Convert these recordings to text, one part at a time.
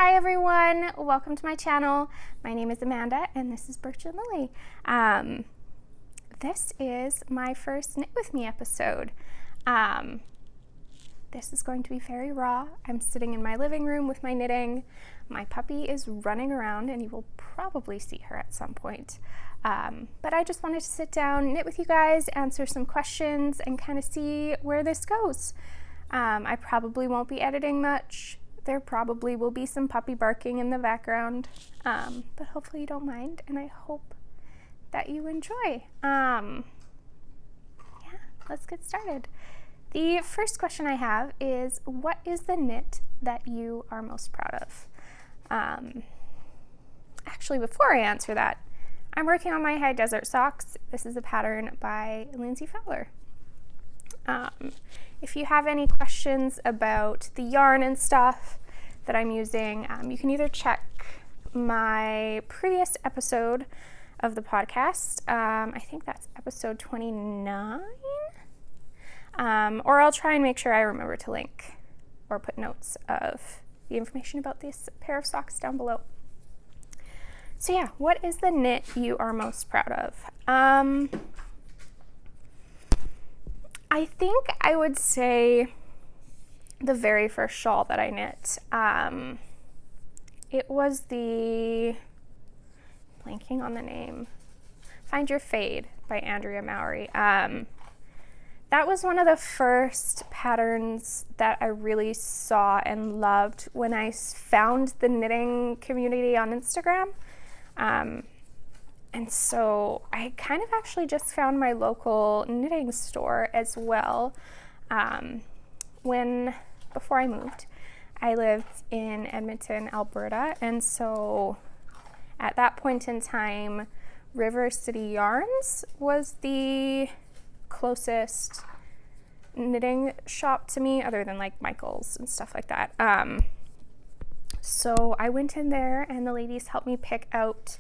Hi everyone, welcome to my channel. My name is Amanda and this is Birch and Lily. This is my first Knit With Me episode. This is going to be very raw. I'm sitting in my living room with my knitting. My puppy is running around and you will probably see her at some point. But I just wanted to sit down, knit with you guys, answer some questions, and kind of see where this goes. I probably won't be editing much. There probably will be some puppy barking in the background, but hopefully you don't mind, and I hope that you enjoy. Yeah, let's get started. The first question I have is, what is the knit that you are most proud of? Actually, before I answer that, I'm working on my high desert socks. This is a pattern by Lindsey Fowler. If you have any questions about the yarn and stuff that I'm using, you can either check my previous episode of the podcast, I think that's episode 29, or I'll try and make sure I remember to link or put notes of the information about this pair of socks down below. So yeah, what is the knit you are most proud of? I think I would say the very first shawl that I knit. It was blanking on the name, Find Your Fade by Andrea Mowry. That was one of the first patterns that I really saw and loved when I found the knitting community on Instagram. And so I kind of actually just found my local knitting store as well. Before I moved, I lived in Edmonton, Alberta, and so at that point in time, River City Yarns was the closest knitting shop to me, other than like Michael's and stuff like that. So I went in there and the ladies helped me pick out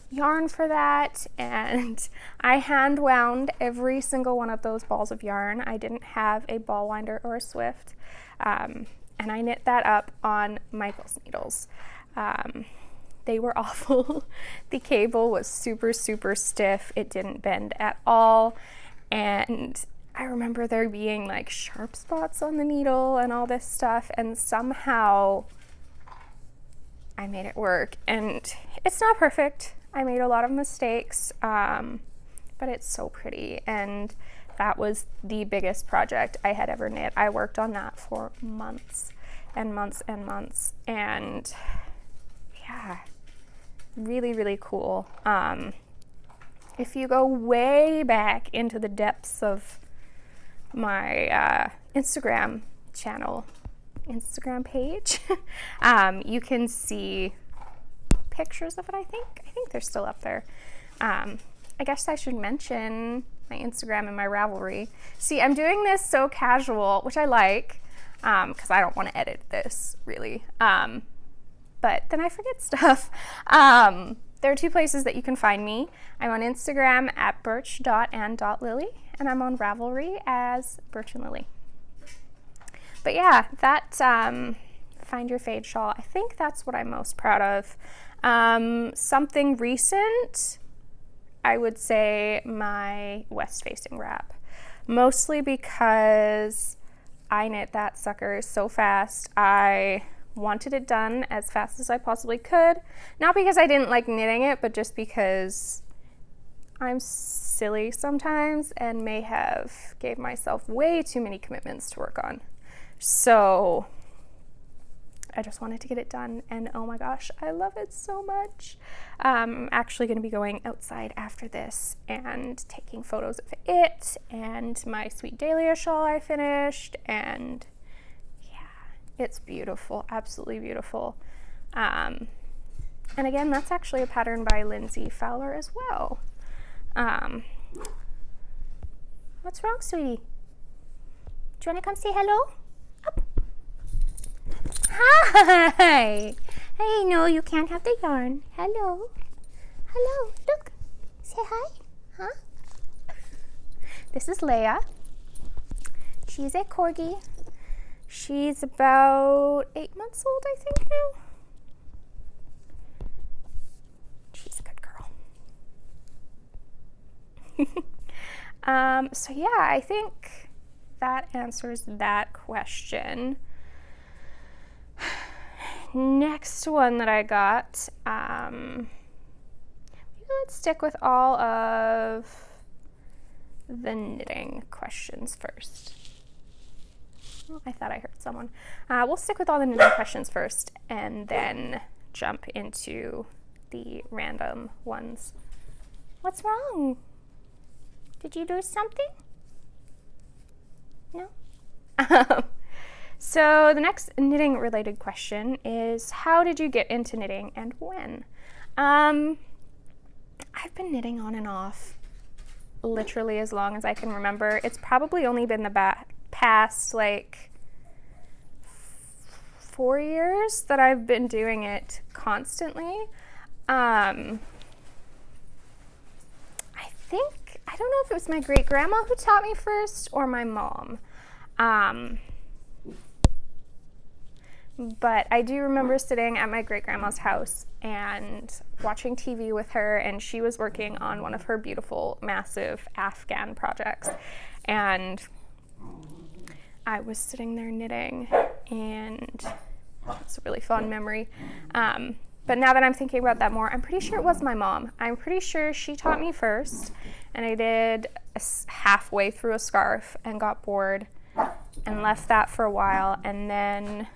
yarn for that, and I hand wound every single one of those balls of yarn. I didn't have a ball winder or a Swift, and I knit that up on Michael's needles. They were awful. The cable was super stiff. It didn't bend at all, and I remember there being like sharp spots on the needle and all this stuff, and somehow I made it work. And it's not perfect. I made a lot of mistakes, but it's so pretty, and that was the biggest project I had ever knit. I worked on that for months and months and months, and yeah, really cool. If you go way back into the depths of my Instagram page, you can see pictures of it. I think they're still up there. I guess I should mention my Instagram and my Ravelry. See, I'm doing this so casual, which I like, because I don't want to edit this really, but then I forget stuff. There are two places that you can find me. I'm on Instagram at birch.and.lily, and I'm on Ravelry as Birch and Lily. But yeah, that Find Your Fade shawl, I think that's what I'm most proud of. Something recent, I would say my west facing wrap, mostly because I knit that sucker so fast. I wanted it done as fast as I possibly could, not because I didn't like knitting it, but just because I'm silly sometimes and may have gave myself way too many commitments to work on. So I just wanted to get it done, and oh my gosh, I love it so much. I'm actually going to be going outside after this and taking photos of it and my Sweet Dahlia shawl I finished, and yeah, it's beautiful, absolutely beautiful. And again, that's actually a pattern by Lindsey Fowler as well. What's wrong, sweetie? Do you want to come say hello? Up. Hi! Hey, no, you can't have the yarn. Hello. Hello, look. Say hi. Huh? This is Leia. She's a corgi. She's about 8 months old, I think now. So yeah, I think that answers that question. Next one that I got, maybe let's stick with all of the knitting questions first. Oh, I thought I heard someone. We'll stick with all the knitting questions first and then jump into the random ones. What's wrong? Did you do something? No? So the next knitting related question is, how did you get into knitting and when? I've been knitting on and off literally as long as I can remember. It's probably only been the past like 4 years that I've been doing it constantly. I don't know if it was my great grandma who taught me first or my mom. But I do remember sitting at my great grandma's house and watching TV with her, and she was working on one of her beautiful, massive Afghan projects. And I was sitting there knitting, and it's a really fun memory. But now that I'm thinking about that more, I'm pretty sure it was my mom. I'm pretty sure she taught me first, and I did halfway through a scarf and got bored and left that for a while, and then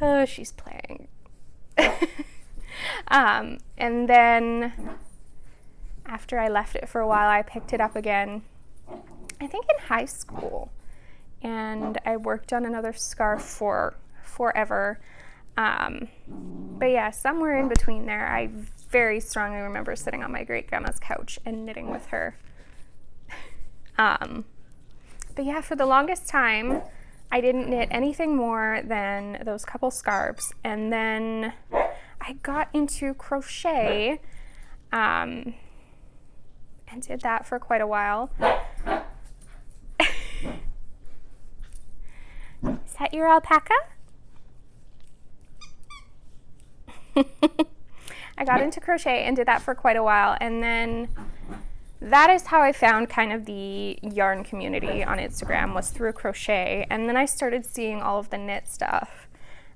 oh, she's playing. And then after I left it for a while, I picked it up again, I think in high school, and I worked on another scarf for forever. But yeah, somewhere in between there, I very strongly remember sitting on my great grandma's couch and knitting with her. But yeah, for the longest time, I didn't knit anything more than those couple scarves. And then I got into crochet, and did that for quite a while. Is that your alpaca? I got into crochet and did that for quite a while, and then that is how I found kind of the yarn community on Instagram, was through crochet. And then I started seeing all of the knit stuff,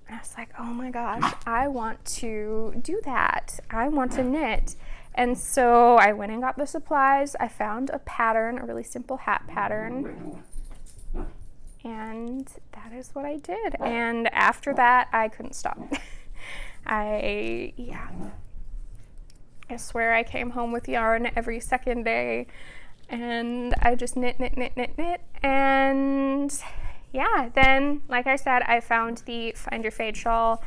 and I was like, oh my gosh, I want to do that. I want to knit. And so I went and got the supplies. I found a pattern, a really simple hat pattern, and that is what I did. And after that, I couldn't stop. I swear I came home with yarn every second day, and I just knit. And yeah, then, like I said, I found the Find Your Fade shawl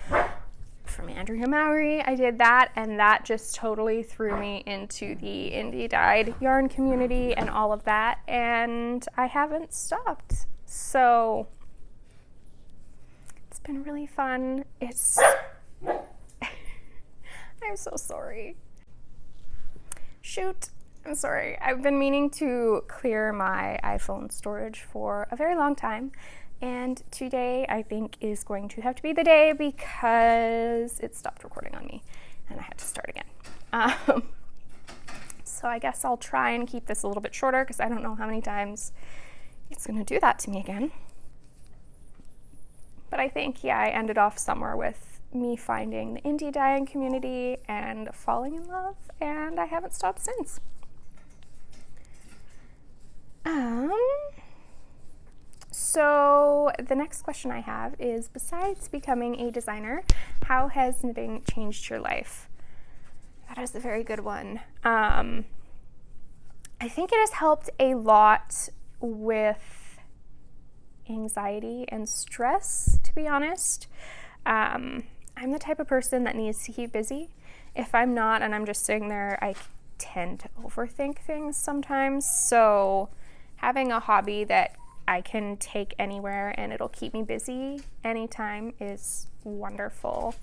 from Andrea Mowry. I did that, and that just totally threw me into the indie dyed yarn community and all of that, and I haven't stopped. So it's been really fun. I'm so sorry. Shoot, I'm sorry. I've been meaning to clear my iPhone storage for a very long time, and today I think is going to have to be the day because it stopped recording on me and I had to start again. So I guess I'll try and keep this a little bit shorter because I don't know how many times it's going to do that to me again. But I think, yeah, I ended off somewhere with me finding the indie dyeing community and falling in love, and I haven't stopped since. So the next question I have is, besides becoming a designer, how has knitting changed your life? That is a very good one. I think it has helped a lot with anxiety and stress, to be honest. I'm the type of person that needs to keep busy. If I'm not and I'm just sitting there, I tend to overthink things sometimes. So having a hobby that I can take anywhere and it'll keep me busy anytime is wonderful.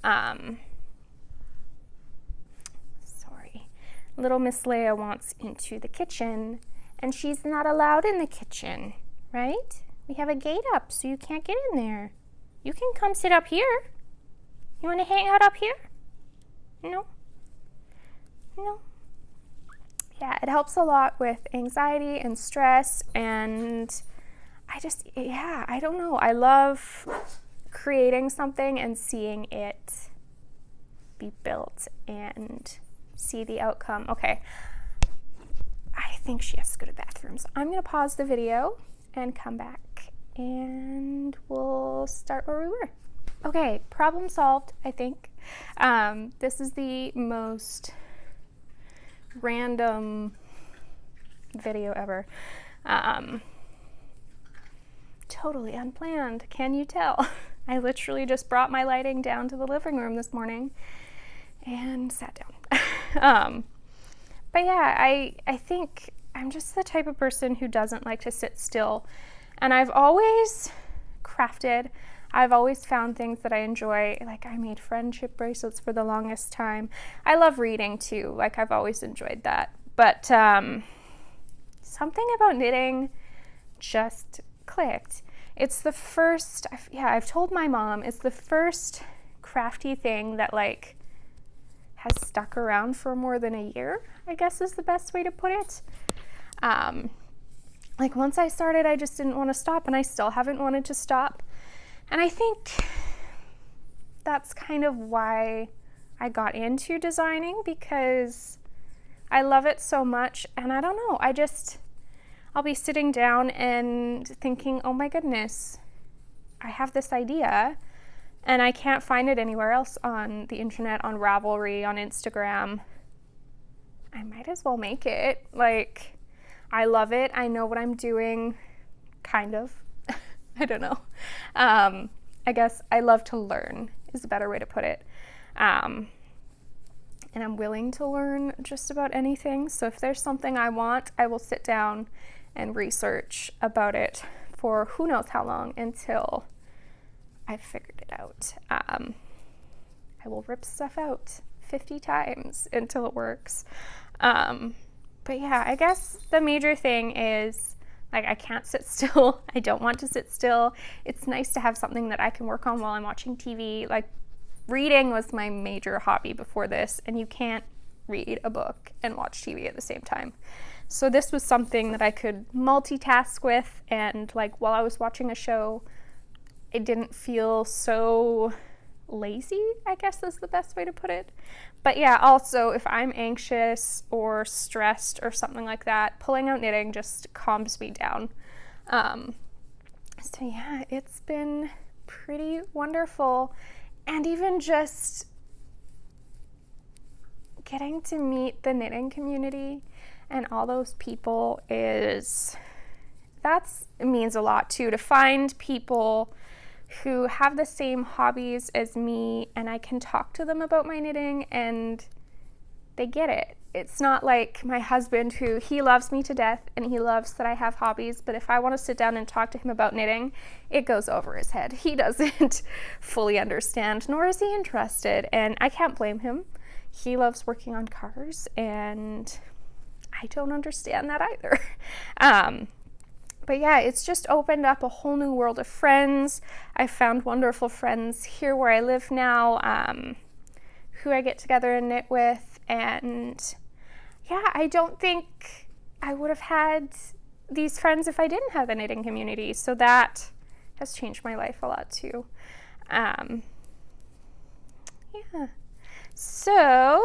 Sorry. Little Miss Leia wants into the kitchen, and she's not allowed in the kitchen, right? We have a gate up, so you can't get in there. You can come sit up here. You want to hang out up here? No? No? yeah, it helps a lot with anxiety and stress, and I don't know. I love creating something and seeing it be built and see the outcome. Okay, I think she has to go to the bathroom, so I'm going to pause the video and come back, and we'll start where we were. Okay, problem solved, I think. This is the most random video ever. Totally unplanned, can you tell? I literally just brought my lighting down to the living room this morning and sat down. But yeah, I think I'm just the type of person who doesn't like to sit still. And I've always crafted. I've always found things that I enjoy. Like, I made friendship bracelets for the longest time. I love reading too. Like, I've always enjoyed that. But something about knitting just clicked. It's the first, I've told my mom, it's the first crafty thing that like has stuck around for more than a year, I guess is the best way to put it. Like, once I started, I just didn't want to stop, and I still haven't wanted to stop. And I think that's kind of why I got into designing, because I love it so much. And I don't know, I'll be sitting down and thinking, oh my goodness, I have this idea and I can't find it anywhere else on the internet, on Ravelry, on Instagram. I might as well make it. Like, I love it. I know what I'm doing, kind of. I don't know. I guess I love to learn is a better way to put it. And I'm willing to learn just about anything. So if there's something I want, I will sit down and research about it for who knows how long until I've figured it out. I will rip stuff out 50 times until it works. But yeah, I guess the major thing is, like, I can't sit still. I don't want to sit still. It's nice to have something that I can work on while I'm watching TV. Like, reading was my major hobby before this, and you can't read a book and watch TV at the same time. So this was something that I could multitask with, and like, while I was watching a show, it didn't feel so lazy, I guess is the best way to put it. But yeah, also, if I'm anxious or stressed or something like that, pulling out knitting just calms me down. So yeah, it's been pretty wonderful. And even just getting to meet the knitting community and all those people it means a lot too, to find people who have the same hobbies as me, and I can talk to them about my knitting and they get it. It's not like my husband, who he loves me to death and he loves that I have hobbies, but if I want to sit down and talk to him about knitting, it goes over his head. He doesn't fully understand, nor is he interested, and I can't blame him. He loves working on cars, and I don't understand that either. But yeah, it's just opened up a whole new world of friends. I found wonderful friends here where I live now, who I get together and knit with. And yeah, I don't think I would have had these friends if I didn't have the knitting community. So that has changed my life a lot too. Yeah. So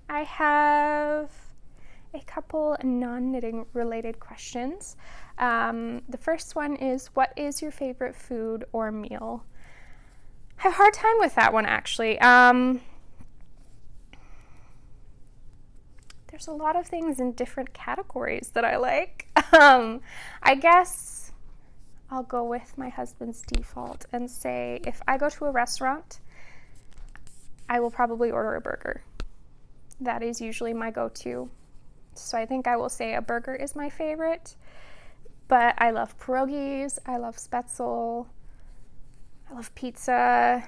I have a couple non-knitting related questions. The first one is, what is your favorite food or meal? I have a hard time with that one, actually. There's a lot of things in different categories that I like. I guess I'll go with my husband's default and say, if I go to a restaurant, I will probably order a burger. That is usually my go-to. So I think I will say a burger is my favorite. But I love pierogies, I love spätzle, I love pizza,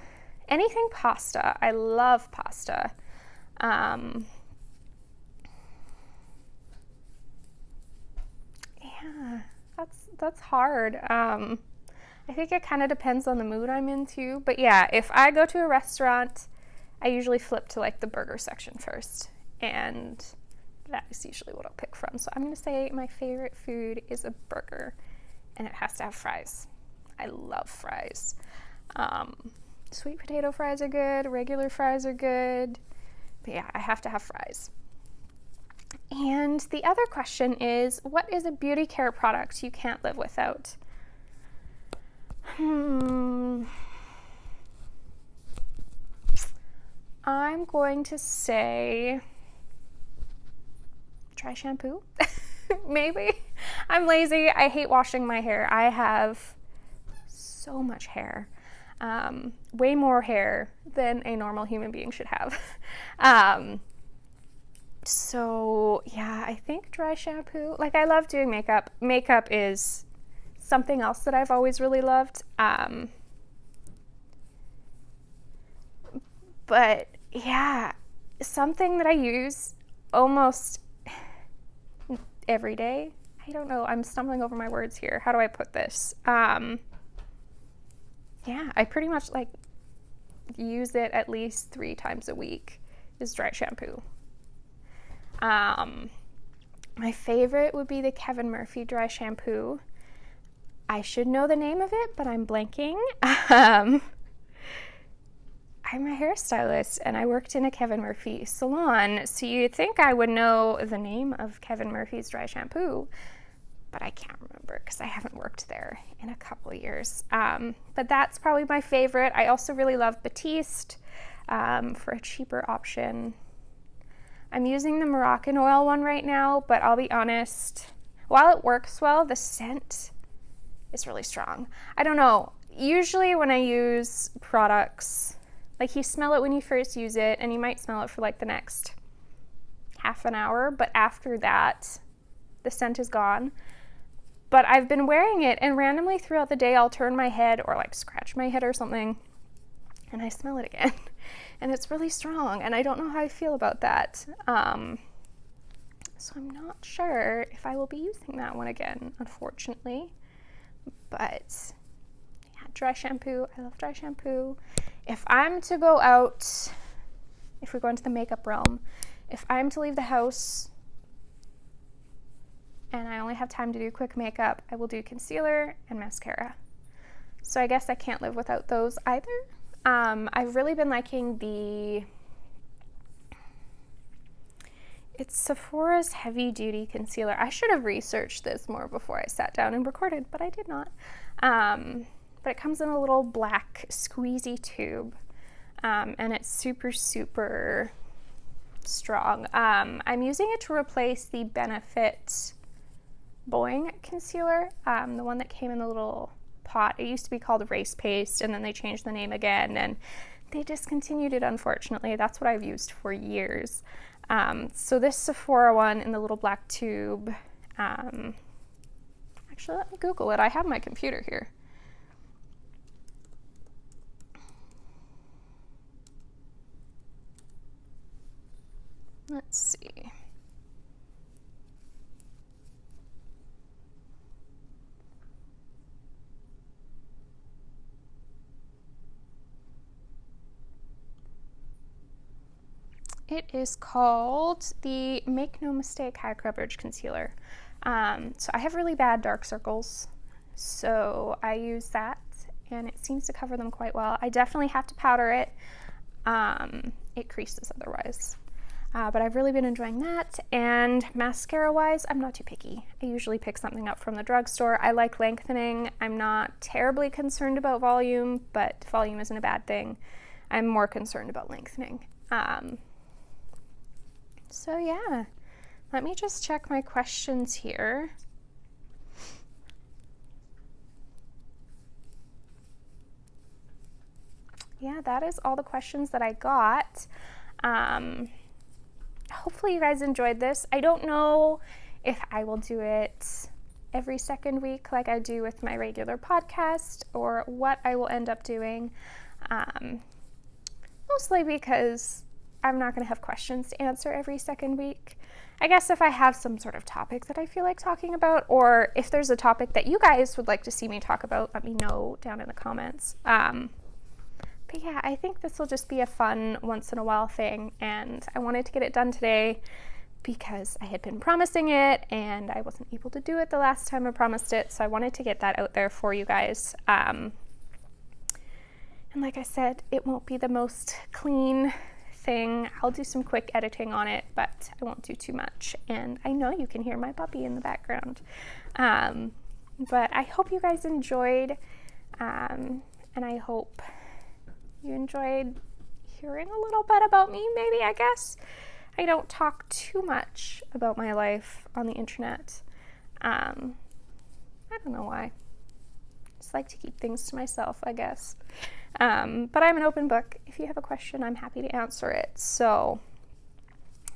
anything pasta. I love pasta. Yeah, that's hard. I think it kind of depends on the mood I'm into. But yeah, if I go to a restaurant, I usually flip to like the burger section first and that is usually what I'll pick from. So I'm going to say my favorite food is a burger, and it has to have fries. I love fries. Sweet potato fries are good, regular fries are good, but yeah, I have to have fries. And the other question is, what is a beauty care product you can't live without? I'm going to say dry shampoo. Maybe. I'm lazy. I hate washing my hair. I have so much hair. Way more hair than a normal human being should have. So yeah, I think dry shampoo. Like, I love doing makeup. Makeup is something else that I've always really loved. But yeah, something that I use almost every day. I don't know, I'm stumbling over my words here. How do I put this? Yeah, I pretty much like use it at least 3 times a week is dry shampoo. My favorite would be the Kevin Murphy dry shampoo. I should know the name of it, but I'm blanking. I'm a hairstylist and I worked in a Kevin Murphy salon, so you'd think I would know the name of Kevin Murphy's dry shampoo, but I can't remember because I haven't worked there in a couple of years. But that's probably my favorite. I also really love Batiste for a cheaper option. I'm using the Moroccan oil one right now, but I'll be honest, while it works well, the scent is really strong. I don't know, usually when I use products, like, you smell it when you first use it, and you might smell it for like the next half an hour, but after that, the scent is gone. But I've been wearing it, and randomly throughout the day, I'll turn my head or like scratch my head or something, and I smell it again. And it's really strong, and I don't know how I feel about that. So I'm not sure if I will be using that one again, unfortunately. But yeah, dry shampoo. I love dry shampoo. If I'm to go out, if we go into the makeup realm, if I'm to leave the house and I only have time to do quick makeup, I will do concealer and mascara. So I guess I can't live without those either. I've really been liking it's Sephora's Heavy Duty Concealer. I should have researched this more before I sat down and recorded, but I did not. But it comes in a little black squeezy tube, and it's super, super strong. I'm using it to replace the Benefit Bowing Concealer, the one that came in the little pot. It used to be called Race Paste, and then they changed the name again, and they discontinued it, unfortunately. That's what I've used for years. So this Sephora one in the little black tube, actually, let me Google it. I have my computer here. Let's see. It is called the Make No Mistake High Coverage Concealer. So I have really bad dark circles, so I use that, and it seems to cover them quite well. I definitely have to powder it. It creases otherwise. But I've really been enjoying that. And mascara-wise, I'm not too picky. I usually pick something up from the drugstore. I like lengthening. I'm not terribly concerned about volume, but volume isn't a bad thing. I'm more concerned about lengthening. So yeah, let me just check my questions here. Yeah, that is all the questions that I got. Hopefully you guys enjoyed this. I don't know if I will do it every second week like I do with my regular podcast, or what I will end up doing. Mostly because I'm not going to have questions to answer every second week. I guess if I have some sort of topic that I feel like talking about, or if there's a topic that you guys would like to see me talk about, let me know down in the comments. But yeah, I think this will just be a fun once in a while thing, and I wanted to get it done today because I had been promising it and I wasn't able to do it the last time I promised it, so I wanted to get that out there for you guys. And like I said, it won't be the most clean thing. I'll do some quick editing on it, but I won't do too much. And I know you can hear my puppy in the background. But I hope you guys enjoyed, and I hope you enjoyed hearing a little bit about me, maybe, I guess. I don't talk too much about my life on the internet. I don't know why. Just like to keep things to myself, I guess. But I'm an open book. If you have a question, I'm happy to answer it. So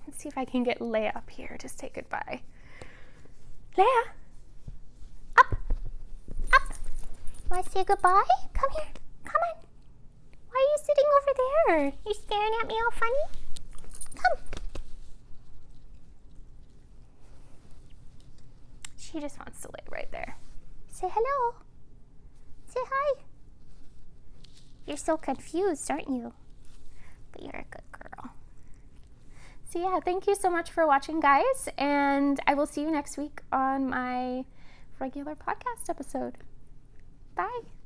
let's see if I can get Leia up here to say goodbye. Leia, up, up. Want to say goodbye? Come here, come on. Why are you sitting over there? You staring at me all funny? Come. She just wants to lay right there. Say hello. Say hi. You're so confused, aren't you? But you're a good girl. So yeah, thank you so much for watching, guys, and I will see you next week on my regular podcast episode. Bye.